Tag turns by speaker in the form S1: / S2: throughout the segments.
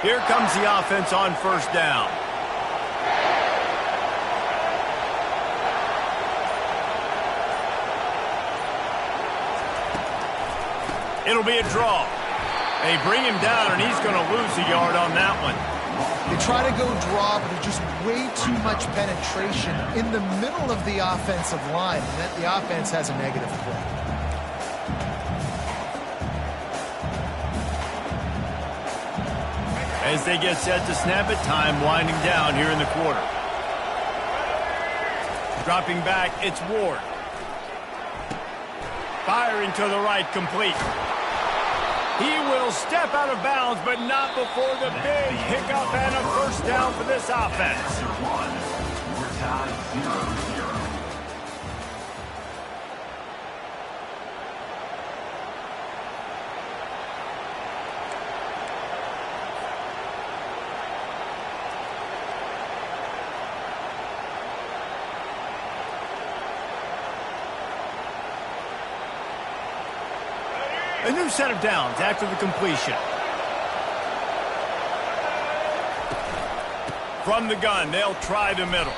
S1: Here comes the offense on first down. It'll be a draw. They bring him down, and he's going to lose a yard on that one.
S2: They try to go draw, but there's just way too much penetration in the middle of the offensive line, and that the offense has a negative play.
S1: As they get set to snap it, time winding down here in the quarter. Dropping back, it's Ward. Firing to the right, complete. He will step out of bounds, but not before the big hiccup and a first down for this offense.
S3: We're tied 0-0.
S1: A new set of downs after the completion. From the gun, they'll try the middle.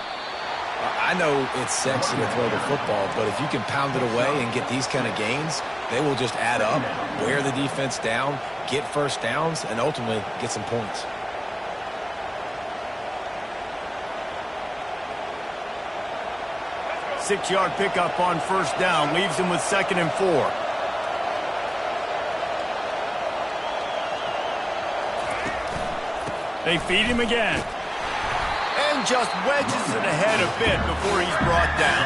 S4: I know it's sexy to throw the football, but if you can pound it away and get these kind of gains, they will just add up, wear the defense down, get first downs, and ultimately get some points.
S1: Six-yard pickup on first down leaves him with 2nd and 4. They feed him again. And just wedges it ahead a bit before he's brought down.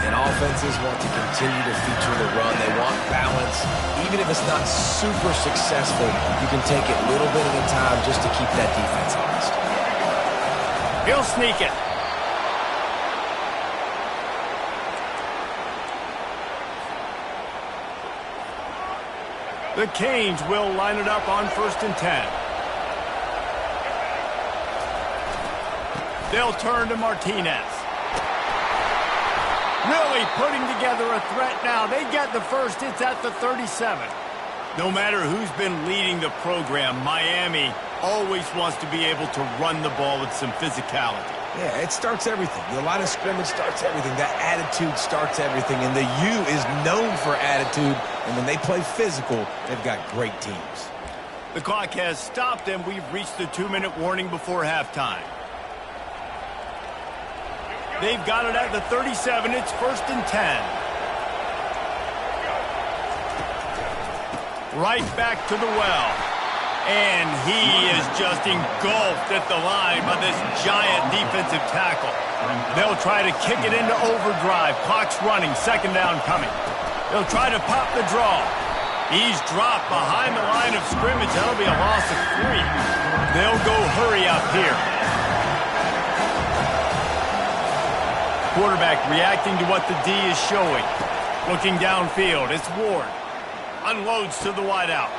S4: And offenses want to continue to feature the run. They want balance. Even if it's not super successful, you can take it little bit at a time just to keep that defense honest.
S1: He'll sneak it. The Canes will line it up on 1st and 10. They'll turn to Martinez. Really putting together a threat now. They get the first. It's at the 37. No matter who's been leading the program, Miami always wants to be able to run the ball with some physicality.
S4: Yeah, it starts everything. The line of scrimmage starts everything. That attitude starts everything. And the U is known for attitude. And when they play physical, they've got great teams.
S1: The clock has stopped, and we've reached the 2-minute warning before halftime. They've got it at the 37. It's 1st and 10. Right back to the well. And he is just engulfed at the line by this giant defensive tackle. They'll try to kick it into overdrive. Clock's running. 2nd down coming. They'll try to pop the draw. He's dropped behind the line of scrimmage. That'll be a loss of 3. They'll go hurry up here. Quarterback reacting to what the D is showing. Looking downfield, it's Ward. Unloads to the wideout.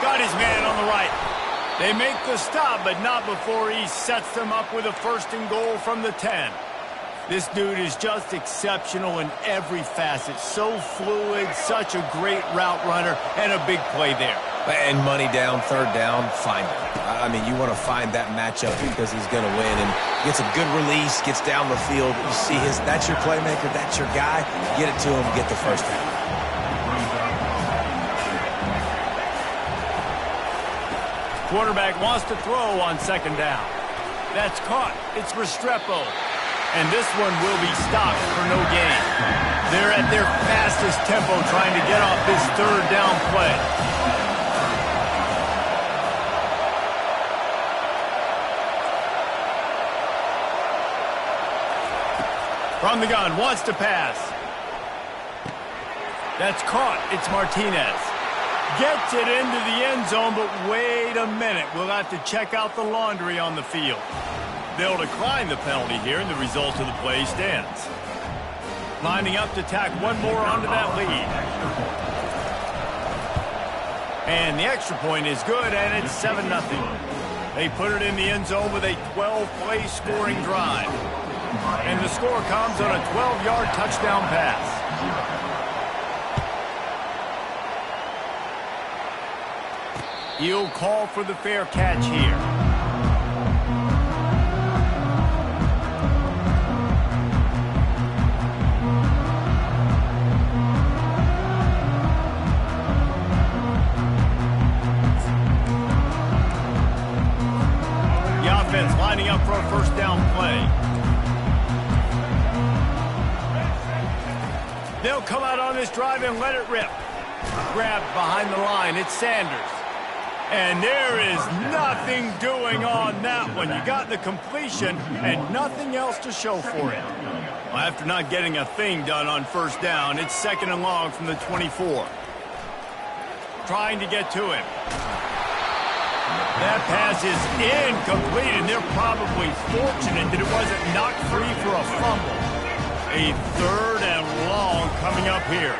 S1: Got his man on the right. They make the stop, but not before he sets them up with a 1st and goal from the 10. This dude is just exceptional in every facet. So fluid, such a great route runner, and a big play there.
S4: And money down, 3rd down, find him. I mean, you want to find that matchup because he's going to win. And gets a good release, gets down the field. You see that's your playmaker, that's your guy. Get it to him, get the first down.
S1: Quarterback wants to throw on 2nd down. That's caught. It's Restrepo. And this one will be stopped for no gain. They're at their fastest tempo trying to get off this 3rd down play. From the gun, wants to pass. That's caught. It's Martinez. Gets it into the end zone, but wait a minute. We'll have to check out the laundry on the field. They'll decline the penalty here, and the result of the play stands. Lining up to tack one more onto that lead. And the extra point is good, and it's 7-0. They put it in the end zone with a 12-play scoring drive. And the score comes on a 12-yard touchdown pass. He'll call for the fair catch here. The offense lining up for a first down play. They'll come out on this drive and let it rip. Grabbed behind the line. It's Sanders. And there is nothing doing on that one. You got the completion and nothing else to show for it. Well, after not getting a thing done on first down, it's 2nd and long from the 24. Trying to get to him. That pass is incomplete, and they're probably fortunate that it wasn't knocked free for a fumble. A 3rd and long coming up here.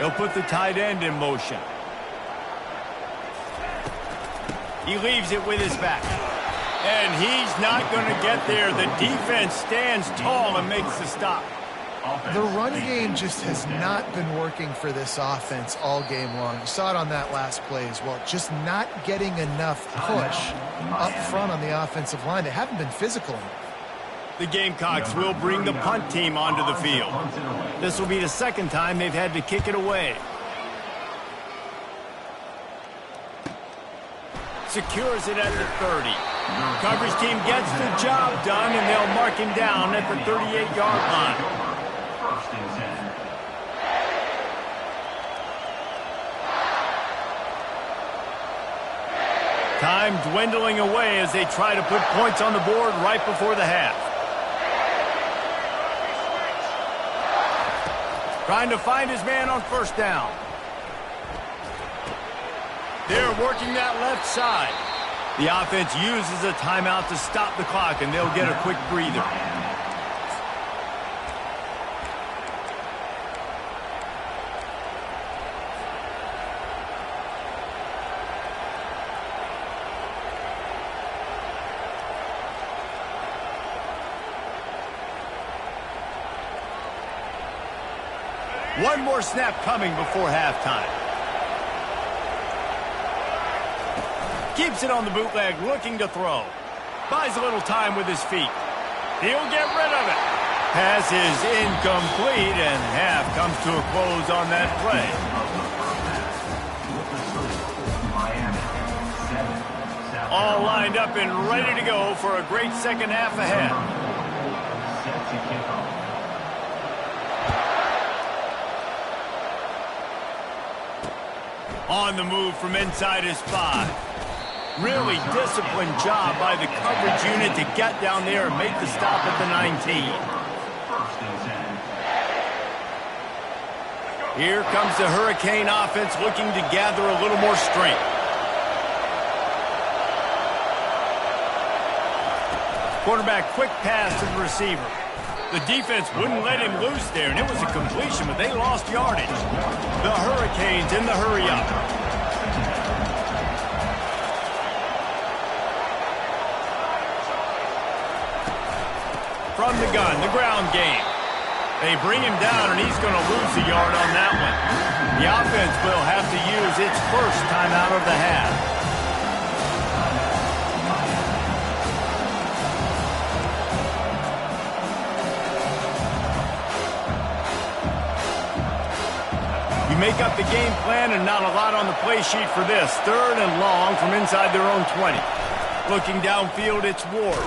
S1: They'll put the tight end in motion. He leaves it with his back. And he's not going to get there. The defense stands tall and makes the stop.
S2: The run game just has not been working for this offense all game long. You saw it on that last play as well. Just not getting enough push up front on the offensive line. They haven't been physical.
S1: The Gamecocks will bring the punt team onto the field. This will be the 2nd time they've had to kick it away. Secures it at the 30. Coverage team gets the job done, and they'll mark him down at the 38-yard line. Time dwindling away as they try to put points on the board right before the half. Trying to find his man on first down. They're working that left side. The offense uses a timeout to stop the clock, and they'll get a quick breather. One more snap coming before halftime. Keeps it on the bootleg, looking to throw. Buys a little time with his feet. He'll get rid of it. Pass is incomplete, and half comes to a close on that play. All lined up and ready to go for a great second half ahead. On the move from inside his 5. Really disciplined job by the coverage unit to get down there and make the stop at the 19. Here comes the Hurricane offense looking to gather a little more strength. Quarterback quick pass to the receiver. The defense wouldn't let him loose there, and it was a completion, but they lost yardage. The Hurricanes in the hurry-up. From the gun, the ground game. They bring him down, and he's going to lose a yard on that one. The offense will have to use its first timeout of the half. You make up the game plan and not a lot on the play sheet for this. 3rd and long from inside their own 20. Looking downfield, it's Ward.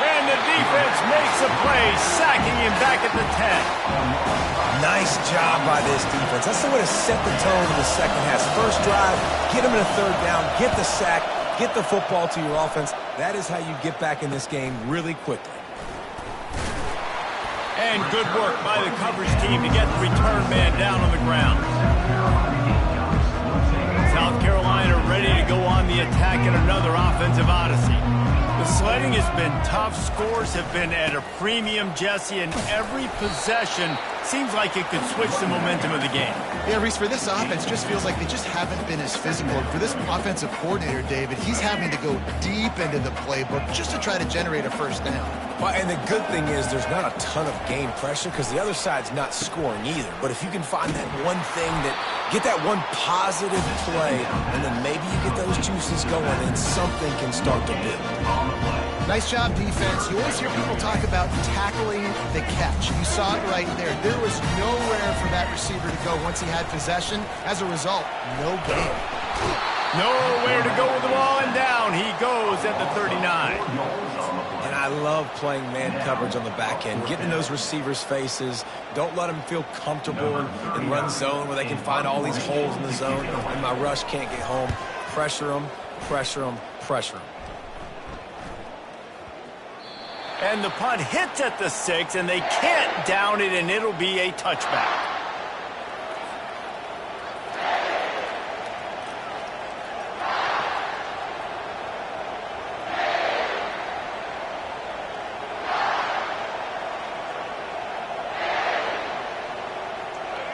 S1: And the defense makes a play, sacking him back at the 10.
S4: Nice job by this defense. That's the way to set the tone in the second half. First drive, get him in a 3rd down, get the sack, get the football to your offense. That is how you get back in this game really quickly.
S1: And good work by the coverage team to get the return man down on the ground. South Carolina ready to go on the attack in another offensive odyssey. The sledding has been tough. Scores have been at a premium, Jesse, and every possession seems like it could switch the momentum of the game.
S2: Yeah, Reese, for this offense, just feels like they just haven't been as physical. And for this offensive coordinator, David, he's having to go deep into the playbook just to try to generate a first down.
S4: Well, and the good thing is there's not a ton of game pressure because the other side's not scoring either. But if you can find that one thing get that one positive play, and then maybe you get those juices going and something can start to build.
S2: Nice job, defense. You always hear people talk about tackling the catch. You saw it right there. There was nowhere for that receiver to go once he had possession. As a result, no gain.
S1: Nowhere to go with the ball, and down he goes at the 39.
S4: And I love playing man coverage on the back end, getting in those receivers' faces. Don't let them feel comfortable in run zone where they can find all these holes in the zone and my rush can't get home. Pressure them, pressure them, pressure them.
S1: And the punt hits at the 6, and they can't down it, and it'll be a touchback.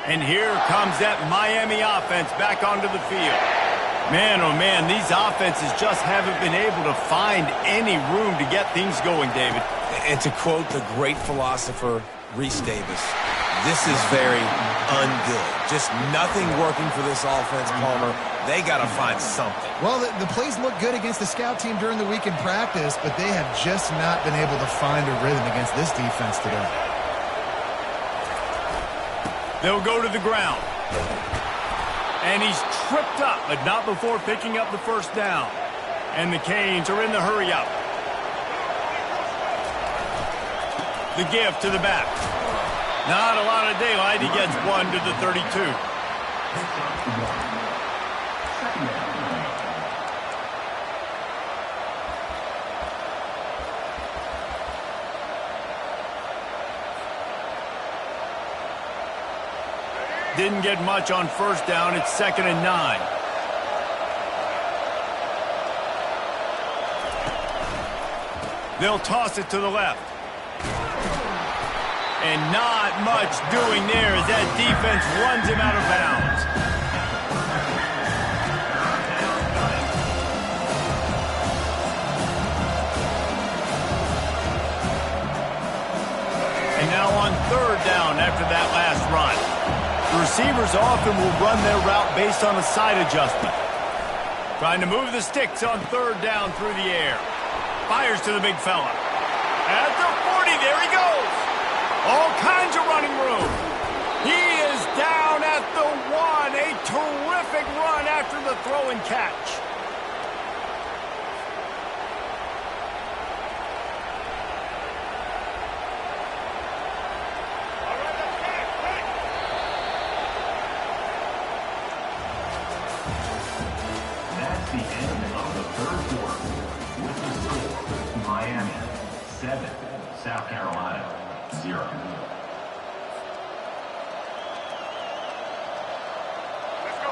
S1: And here comes that Miami offense back onto the field. Man, oh man, these offenses just haven't been able to find any room to get things going, David.
S4: And to quote the great philosopher, Reese Davis, this is very ungood. Just nothing working for this offense, Palmer. They got to find something.
S2: Well, the plays look good against the scout team during the week in practice, but they have just not been able to find a rhythm against this defense today.
S1: They'll go to the ground. And he's tripped up, but not before picking up the first down. And the Canes are in the hurry-up. The give to the back. Not a lot of daylight. He gets one to the 32. Didn't get much on first down. It's 2nd and 9. They'll toss it to the left. And not much doing there as that defense runs him out of bounds. And now on 3rd down after that last run. The receivers often will run their route based on a side adjustment. Trying to move the sticks on 3rd down through the air. Fires to the big fella. At the 40, there he goes. All kinds of running room. He is down at the 1. A terrific run after the throw and catch.
S3: That's the end of the 3rd quarter. With the score, Miami 7, South Carolina 0.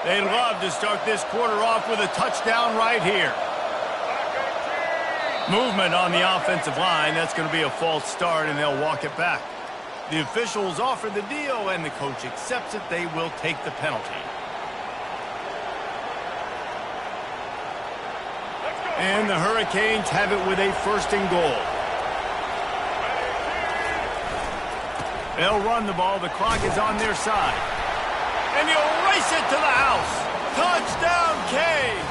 S1: They'd love to start this quarter off with a touchdown right here. Movement on the offensive line. That's going to be a false start, and they'll walk it back. The officials offer the deal, and the coach accepts it. They will take the penalty. And the Hurricanes have it with a 1st and goal. They'll run the ball. The clock is on their side. And he'll race it to the house. Touchdown, Canes!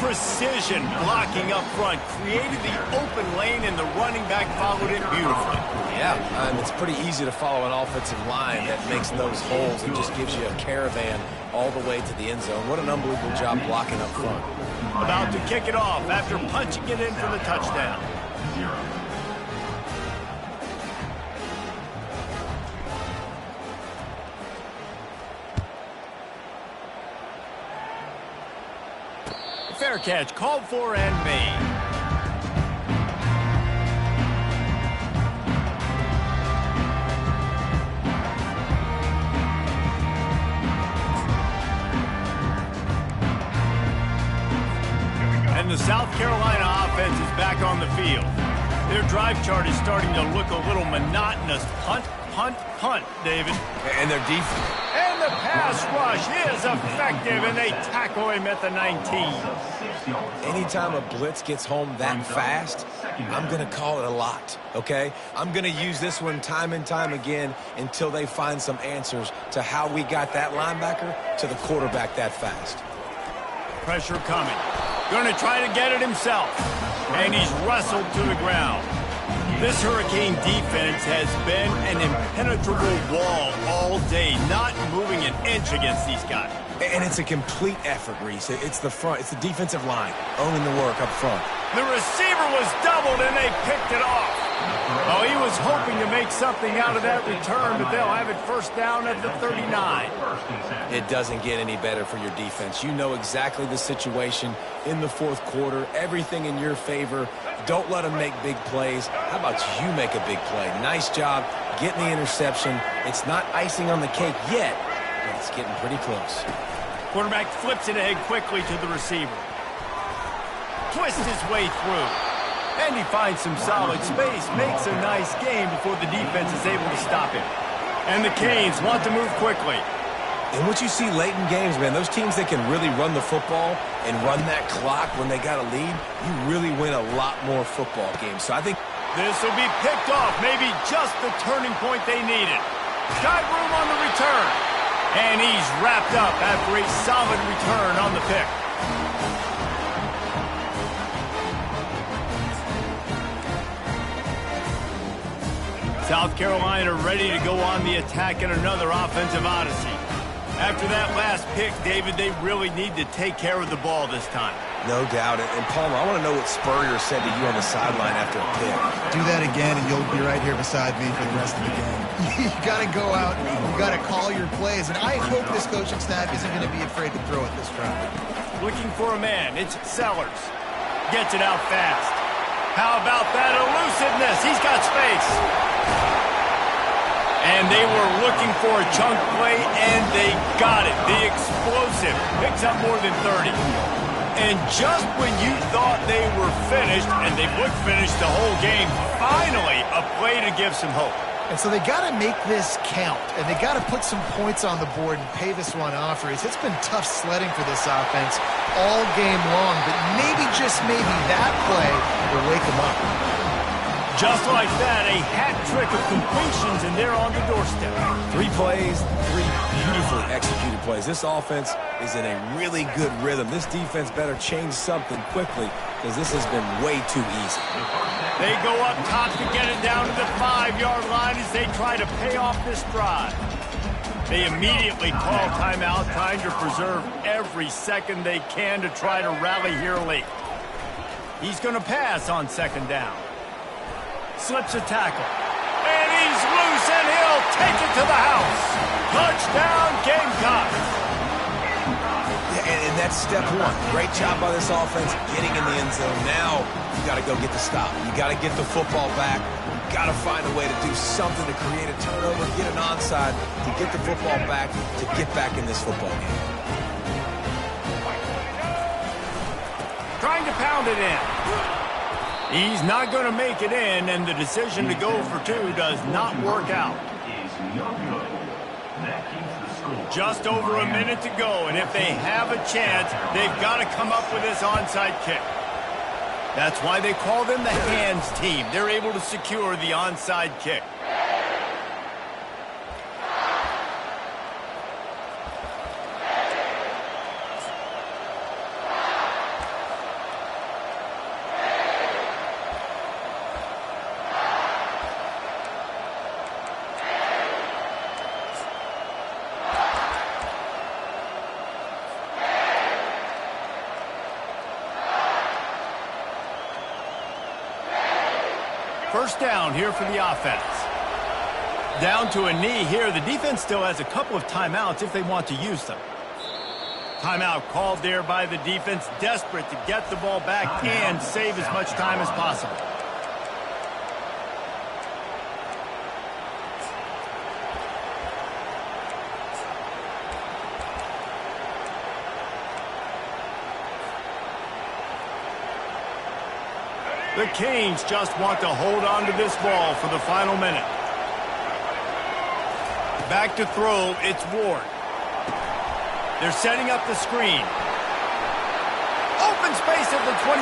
S1: Precision blocking up front. Created the open lane, and the running back followed it beautifully.
S4: Yeah, it's pretty easy to follow an offensive line that makes those holes and just gives you a caravan all the way to the end zone. What an unbelievable job blocking up front.
S1: About to kick it off after punching it in for the touchdown.
S3: 0.
S1: Fair catch called for and made. And the South Carolina offense is back on the field. Their drive chart is starting to look a little monotonous. Punt, punt, David.
S4: And their defense.
S1: And the pass rush is effective, and they tackle him at the 19.
S4: Anytime a blitz gets home that fast, I'm going to call it a lot, okay? I'm going to use this one time and time again until they find some answers to how we got that linebacker to the quarterback that fast.
S1: Pressure coming. Going to try to get it himself. And he's wrestled to the ground. This Hurricane defense has been an impenetrable wall all day, not moving an inch against these guys.
S4: And it's a complete effort, Reese. It's the front. It's the defensive line owning the work up front.
S1: The receiver was doubled, and they picked it off. Oh, he was hoping to make something out of that return, but they'll have it first down at the 39.
S4: It doesn't get any better for your defense. You know exactly the situation in the fourth quarter, everything in your favor. Don't let them make big plays. How about you make a big play? Nice job getting the interception. It's not icing on the cake yet, but it's getting pretty close.
S1: Quarterback flips it ahead quickly to the receiver. Twists his way through. And he finds some solid space, makes a nice game before the defense is able to stop him. And the Canes want to move quickly.
S4: And what you see late in games, man, those teams that can really run the football and run that clock when they got a lead, you really win a lot more football games. So I think
S1: this will be picked off, maybe just the turning point they needed. Got room on the return. And he's wrapped up after a solid return on the pick. South Carolina ready to go on the attack in another offensive odyssey. After that last pick, David, they really need to take care of the ball this time.
S4: No doubt. And Palmer, I want to know what Spurrier said to you on the sideline after a pick.
S2: Do that again, and you'll be right here beside me for the rest of the game. You got to go out, you got to call your plays, and I hope this coaching staff isn't going to be afraid to throw it this drive.
S1: Looking for a man. It's Sellers. Gets it out fast. How about that elusiveness? He's got space. And they were looking for a chunk play, and they got it. The explosive picks up more than 30. And just when you thought they were finished, and they looked finished the whole game, finally a play to give some hope.
S2: And so they got to make this count, and they got to put some points on the board and pay this one off. It's been tough sledding for this offense all game long, but maybe, just maybe, that play will wake them up.
S1: Just like that, a hat trick of completions, and they're on the doorstep.
S4: 3 plays, 3 beautifully executed plays. This offense is in a really good rhythm. This defense better change something quickly because this has been way too easy.
S1: They go up top to get it down to the 5-yard line as they try to pay off this drive. They immediately call timeout, trying to preserve every second they can to try to rally here late. He's going to pass on second down. Slips a tackle. And he's loose, and he'll take it to the house. Touchdown, Gamecocks.
S4: Yeah, and that's step one. Great job by this offense getting in the end zone. Now you got to go get the stop. You got to get the football back. You got to find a way to do something to create a turnover, get an onside, to get the football back, to get back in this football game.
S1: Trying to pound it in. He's not going to make it in, and the decision to go for 2 does not work out. Just over a minute to go, and if they have a chance, they've got to come up with this onside kick. That's why they call them the hands team. They're able to secure the onside kick. First down here for the offense. Down to a knee here. The defense still has a couple of timeouts if they want to use them. Timeout called there by the defense, desperate to get the ball back and save as much time as possible. The Canes just want to hold on to this ball for the final minute. Back to throw, it's Ward. They're setting up the screen. Open space at the 25.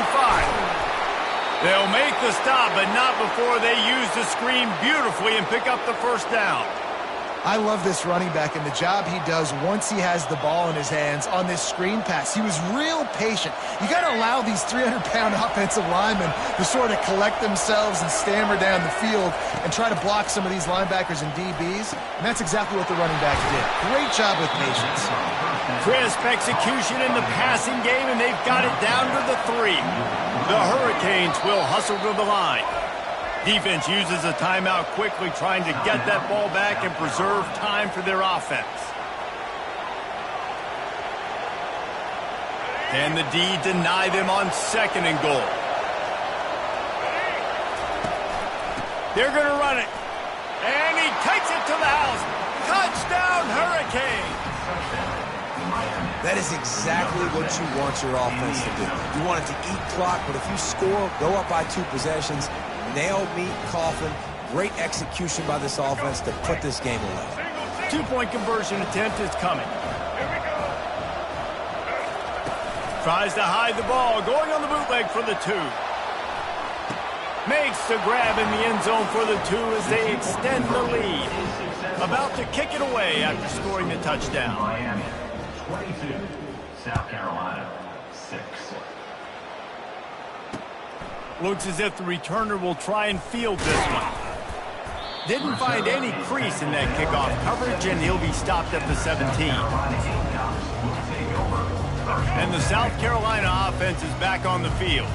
S1: They'll make the stop, but not before they use the screen beautifully and pick up the first down.
S2: I love this running back and the job he does once he has the ball in his hands on this screen pass. He was real patient. You got to allow these 300-pound offensive linemen to sort of collect themselves and stammer down the field and try to block some of these linebackers and DBs, and that's exactly what the running back did. Great job with patience.
S1: Crisp execution in the passing game, and they've got it down to the 3. The Hurricanes will hustle to the line. Defense uses a timeout quickly, trying to get that ball back and preserve time for their offense. Can the D deny them on 2nd and goal? They're going to run it. And he takes it to the house. Touchdown, Hurricanes!
S4: That is exactly what you want your offense to do. You want it to eat clock, but if you score, go up by 2 possessions, nail, meet, coffin. Great execution by this offense to put this game away.
S1: 2-point conversion attempt is coming. Tries to hide the ball, going on the bootleg for the 2. Makes the grab in the end zone for the 2 as they extend the lead. About to kick it away after scoring the touchdown.
S3: Miami, 22. South Carolina, 6.
S1: Looks as if the returner will try and field this one. Didn't find any crease in that kickoff coverage, and he'll be stopped at the 17. And the South Carolina offense is back on the field.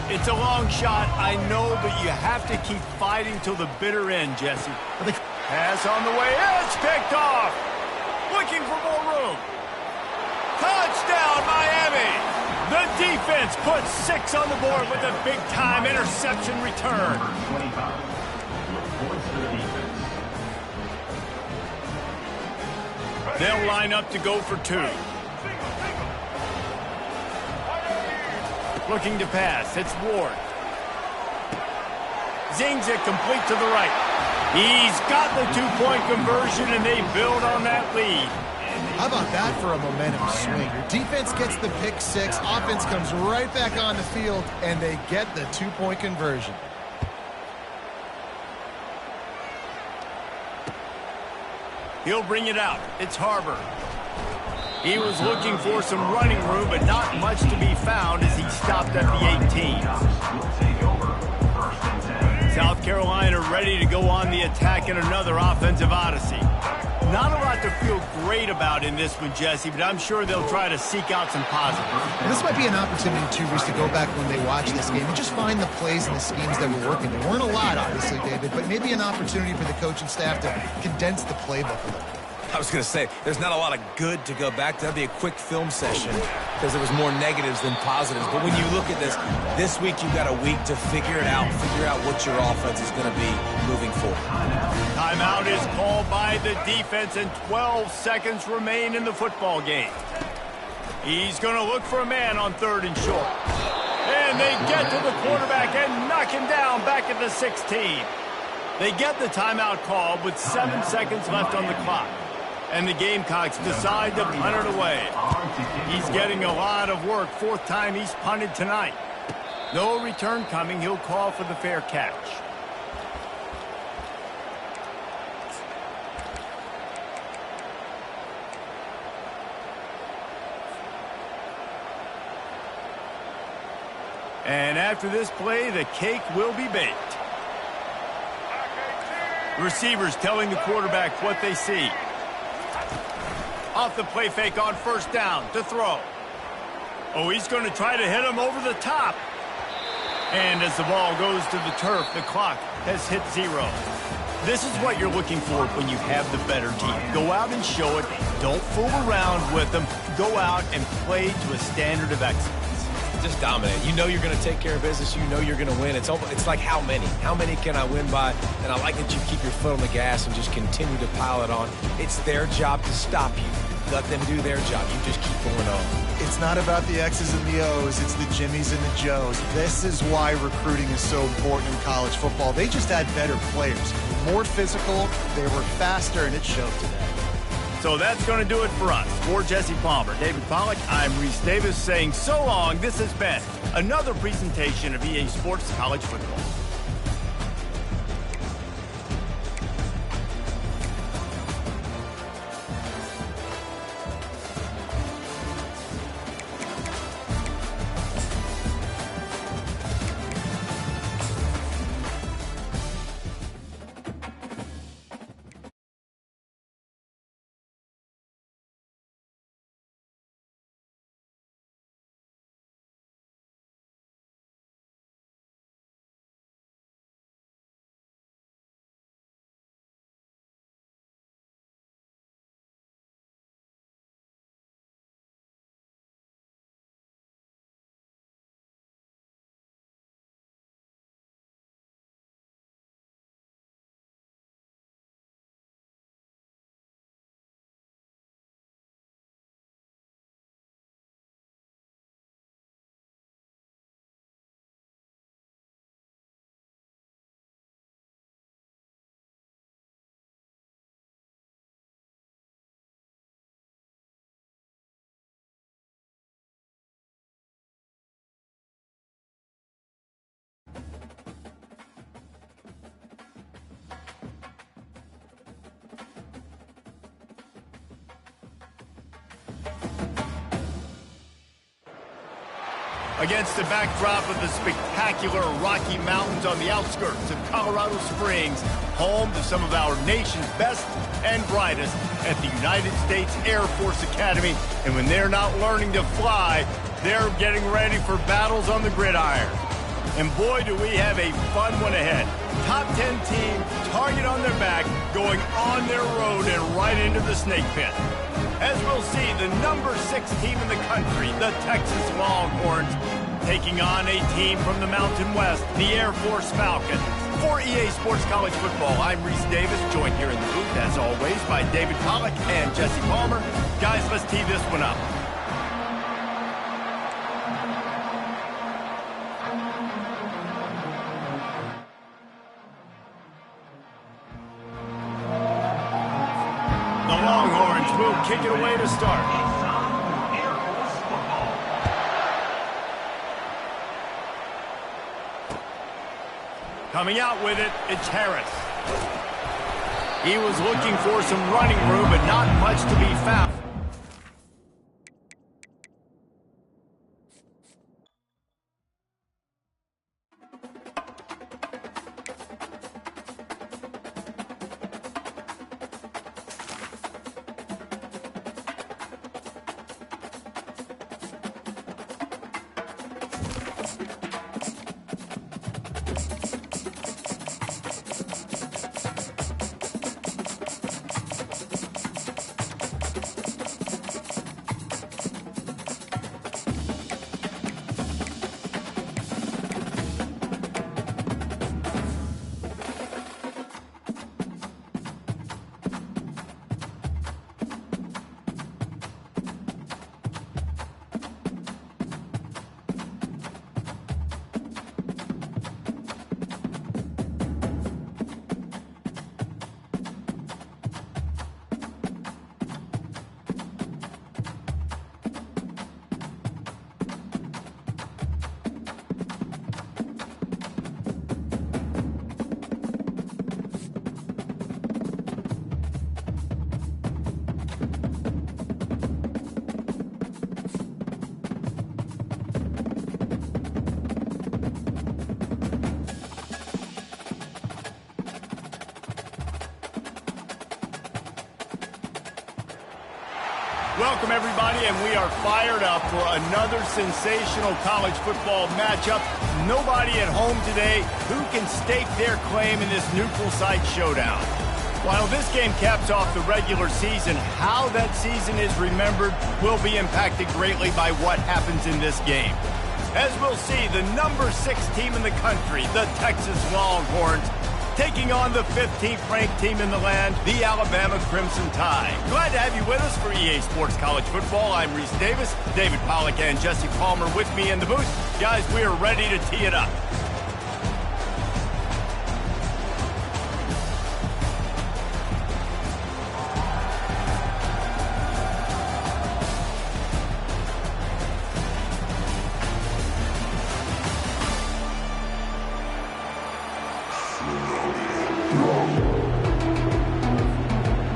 S1: It's a long shot, I know, but you have to keep fighting till the bitter end, Jesse. Pass on the way, it's picked off. Looking for more room. Touchdown, Miami! The defense puts 6 on the board with a big-time interception return. They'll line up to go for 2. Looking to pass, it's Ward. Zings it complete to the right. He's got the 2-point conversion, and they build on that lead.
S2: How about that for a momentum swing? Your defense gets the pick 6, offense comes right back on the field, and they get the 2-point conversion.
S1: He'll bring it out. It's Harbor. He was looking for some running room, but not much to be found as he stopped at the 18. South Carolina ready to go on the attack in another offensive odyssey. Not a lot to feel great about in this one, Jesse, but I'm sure they'll try to seek out some positives.
S2: And this might be an opportunity, too, Reese, to go back when they watch this game and just find the plays and the schemes that were working. There weren't a lot, obviously, David, but maybe an opportunity for the coaching staff to condense the playbook a little.
S4: I was going to say, there's not a lot of good to go back to. That'd be a quick film session because there was more negatives than positives. But when you look at this week you've got a week to figure it out, figure out what your offense is going to be moving forward.
S1: Timeout is called by the defense, and 12 seconds remain in the football game. He's going to look for a man on 3rd and short. And they get to the quarterback and knock him down back at the 16. They get the timeout call with 7 seconds left on the clock. And the Gamecocks decide to punt it away. He's getting a lot of work. 4th time he's punted tonight. No return coming. He'll call for the fair catch. And after this play, the cake will be baked. Receivers telling the quarterback what they see. Off the play fake on 1st down to throw. Oh, he's going to try to hit him over the top. And as the ball goes to the turf, the clock has hit 0. This is what you're looking for when you have the better team. Go out and show it. Don't fool around with them. Go out and play to a standard of excellence.
S4: Just dominate. You know you're going to take care of business. You know you're going to win. It's like how many? How many can I win by? And I like that you keep your foot on the gas and just continue to pile it on. It's their job to stop you. let them do their job. You just keep going on.
S2: It's not about the X's and the O's. It's the Jimmies and the Joes. This is why recruiting is so important in college football. They just had better players, more physical, they were faster, and it showed today.
S1: So that's going to do it for us. For Jesse Palmer, David Pollack, I'm Reese Davis saying so long. This has been another presentation of EA Sports College Football. Against the backdrop of the spectacular Rocky Mountains on the outskirts of Colorado Springs, home to some of our nation's best and brightest at the United States Air Force Academy. And when they're not learning to fly, they're getting ready for battles on the gridiron. And boy, do we have a fun one ahead. Top 10 team, target on their back, going on their road and right into the snake pit. As we'll see, the number 6 team in the country, the Texas Longhorns, taking on a team from the Mountain West, the Air Force Falcons. For EA Sports College Football, I'm Reese Davis, joined here in the booth, as always, by David Pollack and Jesse Palmer. Guys, let's tee this one up. The Longhorns will kick it away to start. Coming out with it, it's Harris. He was looking for some running room, but not much to be found. Welcome, everybody, and we are fired up for another sensational college football matchup. Nobody at home today who can stake their claim in this neutral site showdown. While this game caps off the regular season, how that season is remembered will be impacted greatly by what happens in this game. As we'll see, the number 6 team in the country, the Texas Longhorns, taking on the 15th-ranked team in the land, the Alabama Crimson Tide. Glad to have you with us for EA Sports College Football. I'm Reese Davis, David Pollack and Jesse Palmer with me in the booth. Guys, we are ready to tee it up.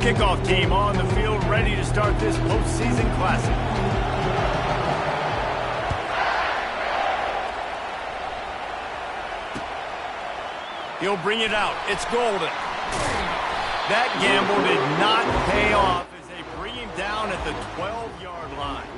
S1: Kickoff team on the field, ready to start this postseason classic. He'll bring it out. It's Golden. That gamble did not pay off as they bring him down at the 12-yard line.